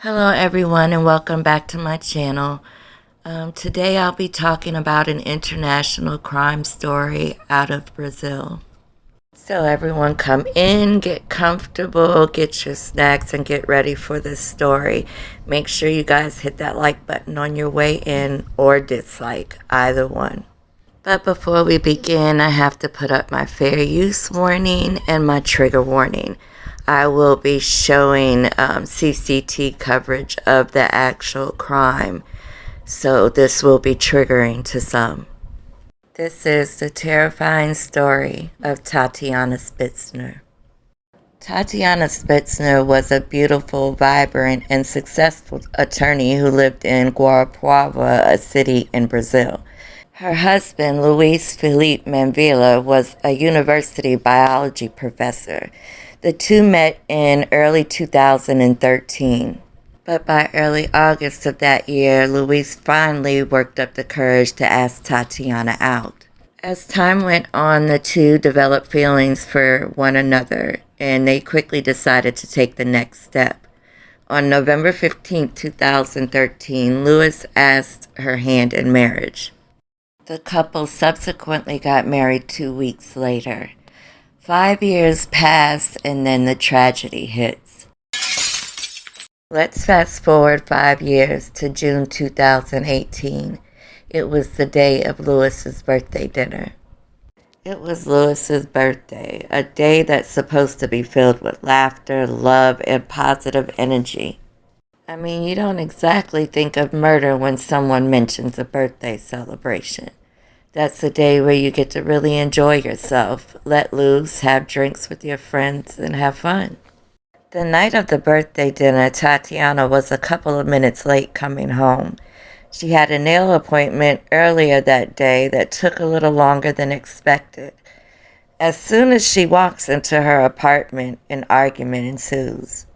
Hello everyone and welcome back to my channel. Today I'll be talking about an international crime story out of Brazil. So everyone come in, get comfortable, get your snacks and get ready for this story. Make sure you guys hit that like button on your way in or dislike, either one. But before we begin, I have to put up my fair use warning and my trigger warning. I will be showing CCTV coverage of the actual crime, so this will be triggering to some. This is the terrifying story of Tatiana Spitzner. Tatiana Spitzner was a beautiful, vibrant, and successful attorney who lived in Guarapuava, a city in Brazil. Her husband, Luis Felipe Manvila, was a university biology professor. The two met in early 2013. But by early August of that year, Luis finally worked up the courage to ask Tatiana out. As time went on, the two developed feelings for one another, and they quickly decided to take the next step. On November 15, 2013, Luis asked her hand in marriage. The couple subsequently got married 2 weeks later. 5 years passed, and then the tragedy hits. Let's fast forward 5 years to June 2018. It was the day of Luis's birthday dinner. It was Luis's birthday, a day that's supposed to be filled with laughter, love, and positive energy. I mean, you don't exactly think of murder when someone mentions a birthday celebration. That's the day where you get to really enjoy yourself, let loose, have drinks with your friends, and have fun. The night of the birthday dinner, Tatiana was a couple of minutes late coming home. She had a nail appointment earlier that day that took a little longer than expected. As soon as she walks into her apartment, an argument ensues.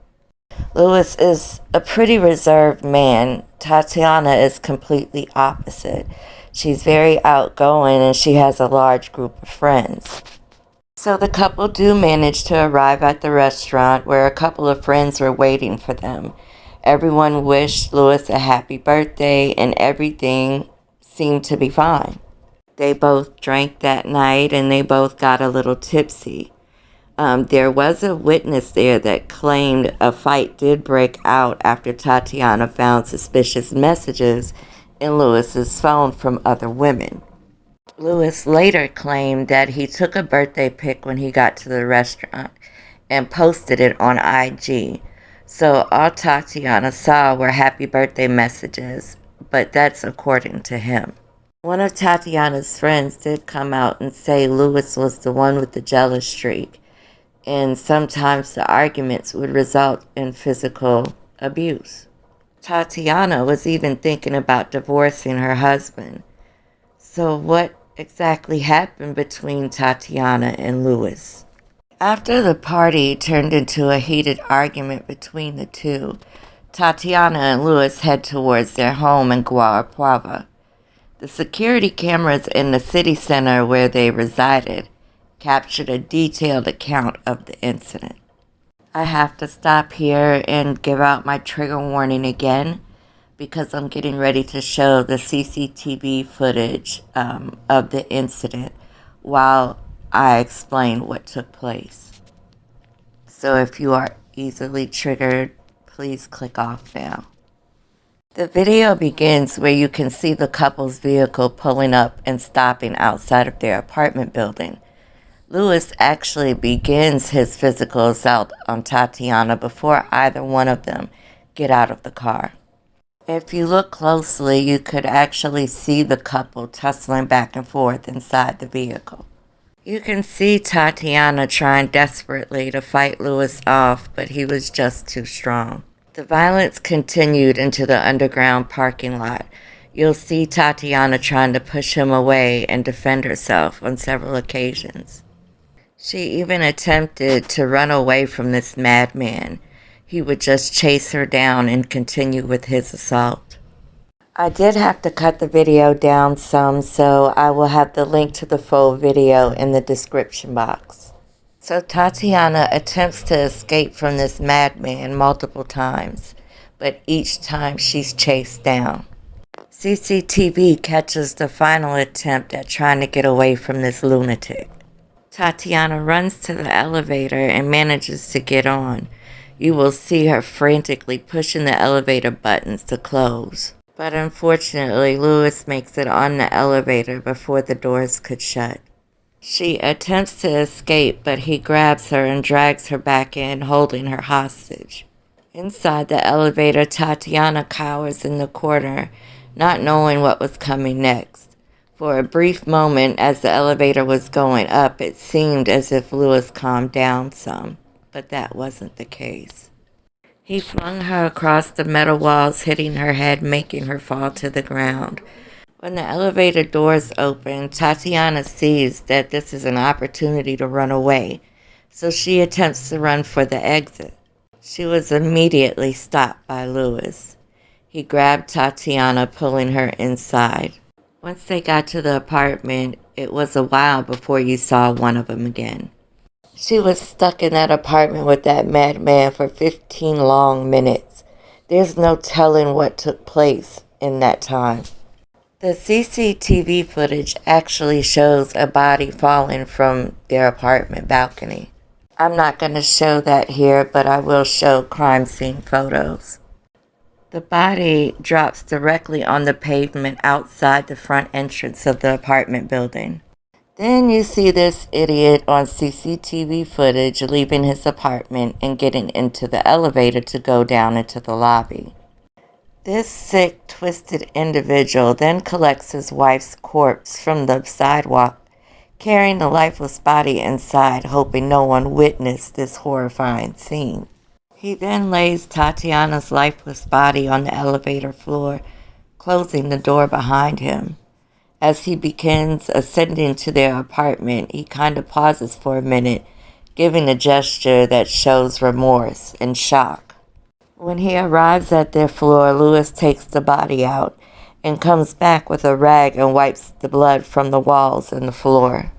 Luis is a pretty reserved man. Tatiana is completely opposite. She's very outgoing and she has a large group of friends. So the couple do manage to arrive at the restaurant where a couple of friends were waiting for them. Everyone wished Luis a happy birthday and everything seemed to be fine. They both drank that night and they both got a little tipsy. There was a witness there that claimed a fight did break out after Tatiana found suspicious messages in Luis's phone from other women. Luis later claimed that he took a birthday pic when he got to the restaurant and posted it on IG. So all Tatiana saw were happy birthday messages, but that's according to him. One of Tatiana's friends did come out and say Luis was the one with the jealous streak, and sometimes the arguments would result in physical abuse. Tatiana was even thinking about divorcing her husband. So what exactly happened between Tatiana and Luis? After the party turned into a heated argument between the two, Tatiana and Luis head towards their home in Guarapuava. The security cameras in the city center where they resided captured a detailed account of the incident. I have to stop here and give out my trigger warning again because I'm getting ready to show the CCTV footage of the incident while I explain what took place. So if you are easily triggered, please click off now. The video begins where you can see the couple's vehicle pulling up and stopping outside of their apartment building. Luis actually begins his physical assault on Tatiana before either one of them get out of the car. If you look closely, you could actually see the couple tussling back and forth inside the vehicle. You can see Tatiana trying desperately to fight Luis off, but he was just too strong. The violence continued into the underground parking lot. You'll see Tatiana trying to push him away and defend herself on several occasions. She even attempted to run away from this madman. He would just chase her down and continue with his assault. I did have to cut the video down some, so I will have the link to the full video in the description box. So Tatiana attempts to escape from this madman multiple times, but each time she's chased down. CCTV catches the final attempt at trying to get away from this lunatic. Tatiana runs to the elevator and manages to get on. You will see her frantically pushing the elevator buttons to close. But unfortunately, Lewis makes it on the elevator before the doors could shut. She attempts to escape, but he grabs her and drags her back in, holding her hostage. Inside the elevator, Tatiana cowers in the corner, not knowing what was coming next. For a brief moment, as the elevator was going up, it seemed as if Lewis calmed down some, but that wasn't the case. He flung her across the metal walls, hitting her head, making her fall to the ground. When the elevator doors open, Tatiana sees that this is an opportunity to run away, so she attempts to run for the exit. She was immediately stopped by Lewis. He grabbed Tatiana, pulling her inside. Once they got to the apartment, it was a while before you saw one of them again. She was stuck in that apartment with that madman for 15 long minutes. There's no telling what took place in that time. The CCTV footage actually shows a body falling from their apartment balcony. I'm not going to show that here, but I will show crime scene photos. The body drops directly on the pavement outside the front entrance of the apartment building. Then you see this idiot on CCTV footage leaving his apartment and getting into the elevator to go down into the lobby. This sick, twisted individual then collects his wife's corpse from the sidewalk, carrying the lifeless body inside, hoping no one witnessed this horrifying scene. He then lays Tatiana's lifeless body on the elevator floor, closing the door behind him. As he begins ascending to their apartment, he kind of pauses for a minute, giving a gesture that shows remorse and shock. When he arrives at their floor, Lewis takes the body out and comes back with a rag and wipes the blood from the walls and the floor.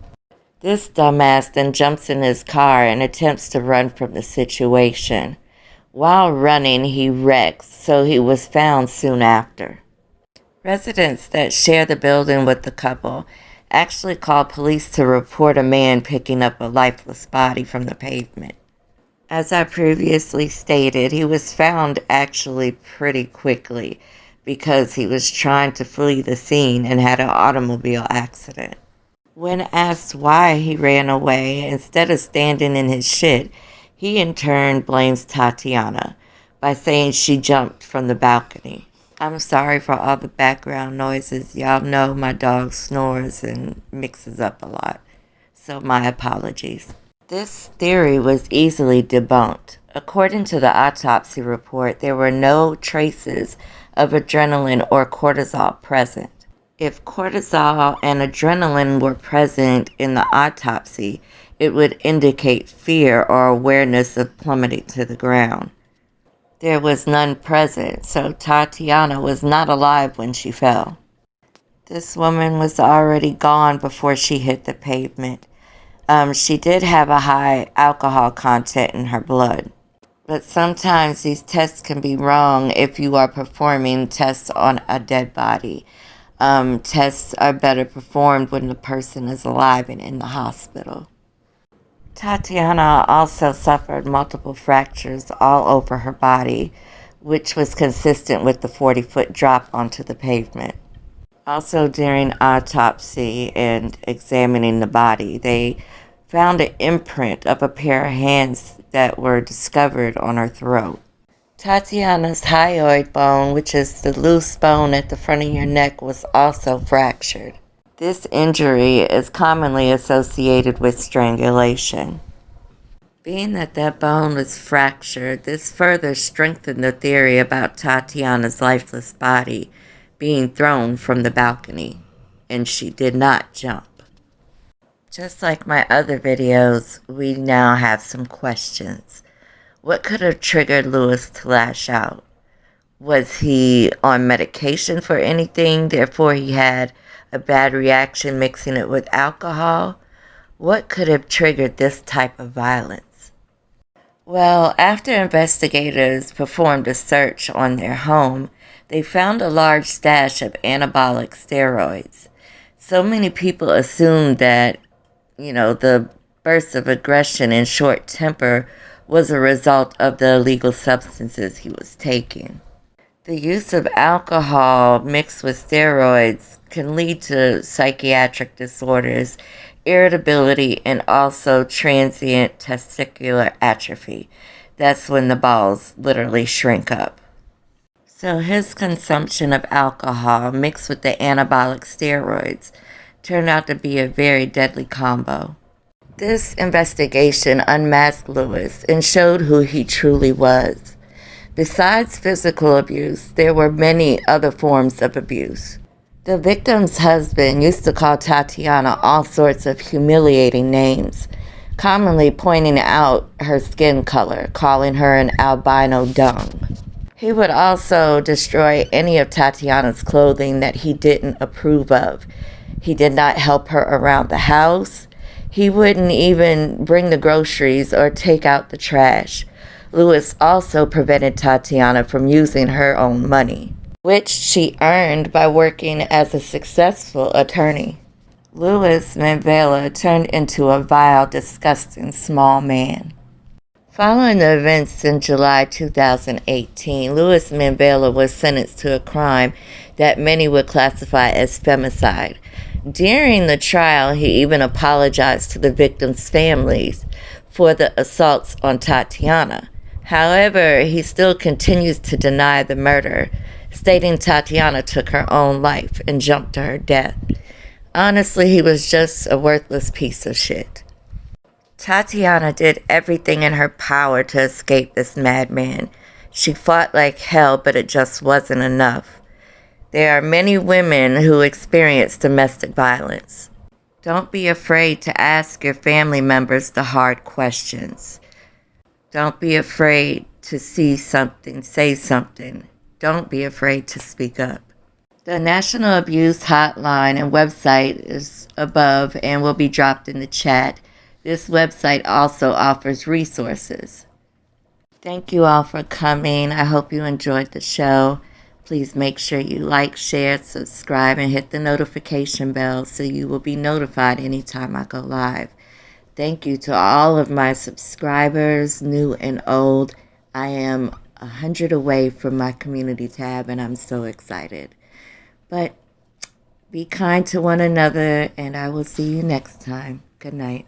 This dumbass then jumps in his car and attempts to run from the situation. While running, he wrecks, so he was found soon after. Residents that share the building with the couple actually called police to report a man picking up a lifeless body from the pavement. As I previously stated, he was found actually pretty quickly because he was trying to flee the scene and had an automobile accident. When asked why he ran away, instead of standing in his shit, he in turn blames Tatiana by saying she jumped from the balcony. I'm sorry for all the background noises. Y'all know my dog snores and mixes up a lot, so my apologies. This theory was easily debunked. According to the autopsy report, there were no traces of adrenaline or cortisol present. If cortisol and adrenaline were present in the autopsy, it would indicate fear or awareness of plummeting to the ground. There was none present, so Tatiana was not alive when she fell. This woman was already gone before she hit the pavement. She did have a high alcohol content in her blood. But sometimes these tests can be wrong if you are performing tests on a dead body. Tests are better performed when the person is alive and in the hospital. Tatiana also suffered multiple fractures all over her body, which was consistent with the 40-foot drop onto the pavement. Also, during autopsy and examining the body, they found an imprint of a pair of hands that were discovered on her throat. Tatiana's hyoid bone, which is the loose bone at the front of your neck, was also fractured. This injury is commonly associated with strangulation. Being that bone was fractured, this further strengthened the theory about Tatiana's lifeless body being thrown from the balcony, and she did not jump. Just like my other videos, we now have some questions. What could have triggered Lewis to lash out? Was he on medication for anything, therefore he had a bad reaction mixing it with alcohol? What could have triggered this type of violence? Well, after investigators performed a search on their home, they found a large stash of anabolic steroids. So many people assumed that, the burst of aggression and short temper was a result of the illegal substances he was taking. The use of alcohol mixed with steroids can lead to psychiatric disorders, irritability, and also transient testicular atrophy. That's when the balls literally shrink up. So his consumption of alcohol mixed with the anabolic steroids turned out to be a very deadly combo. This investigation unmasked Lewis and showed who he truly was. Besides physical abuse, there were many other forms of abuse. The victim's husband used to call Tatiana all sorts of humiliating names, commonly pointing out her skin color, calling her an albino dung. He would also destroy any of Tatiana's clothing that he didn't approve of. He did not help her around the house. He wouldn't even bring the groceries or take out the trash. Lewis also prevented Tatiana from using her own money, which she earned by working as a successful attorney. Louis Manvela turned into a vile, disgusting small man. Following the events in July 2018, Louis Manvela was sentenced to a crime that many would classify as femicide. During the trial, he even apologized to the victims' families for the assaults on Tatiana. However, he still continues to deny the murder, stating Tatiana took her own life and jumped to her death. Honestly, he was just a worthless piece of shit. Tatiana did everything in her power to escape this madman. She fought like hell, but it just wasn't enough. There are many women who experience domestic violence. Don't be afraid to ask your family members the hard questions. Don't be afraid to see something, say something. Don't be afraid to speak up. The National Abuse Hotline and website is above and will be dropped in the chat. This website also offers resources. Thank you all for coming. I hope you enjoyed the show. Please make sure you like, share, subscribe, and hit the notification bell so you will be notified anytime I go live. Thank you to all of my subscribers, new and old. I am 100 away from my community tab, and I'm so excited. But be kind to one another, and I will see you next time. Good night.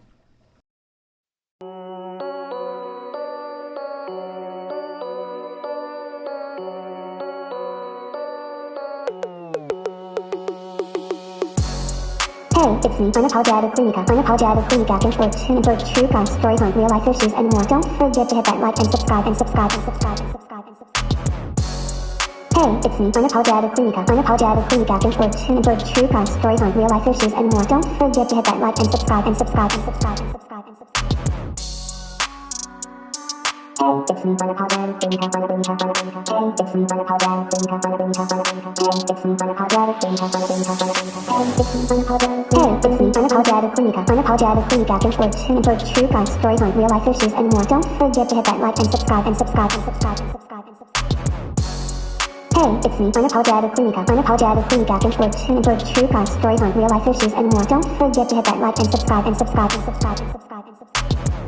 Hey, it's me, unapologetically Nika, looking for true crime stories on real life issues and more. Don't forget to hit that like and subscribe and subscribe and subscribe and subscribe and subscribe. Hey, it's me, unapologetically Nika, looking for true crime stories on real life issues and more. Don't forget to hit that like and subscribe and subscribe and subscribe and subscribe and subscribe. It's me, unapologetically Nika, Hey, it's me, unapologetically Nika, Hey, it's me, unapologetically Nika, looking for true crime stories on real life issues and more. Don't forget to hit that like and subscribe and subscribe and subscribe and subscribe and subscribe. Hey, it's me, unapologetically Nika, looking for true crime stories on real life issues and more. Don't forget to hit that like and subscribe and subscribe and subscribe and subscribe and subscribe.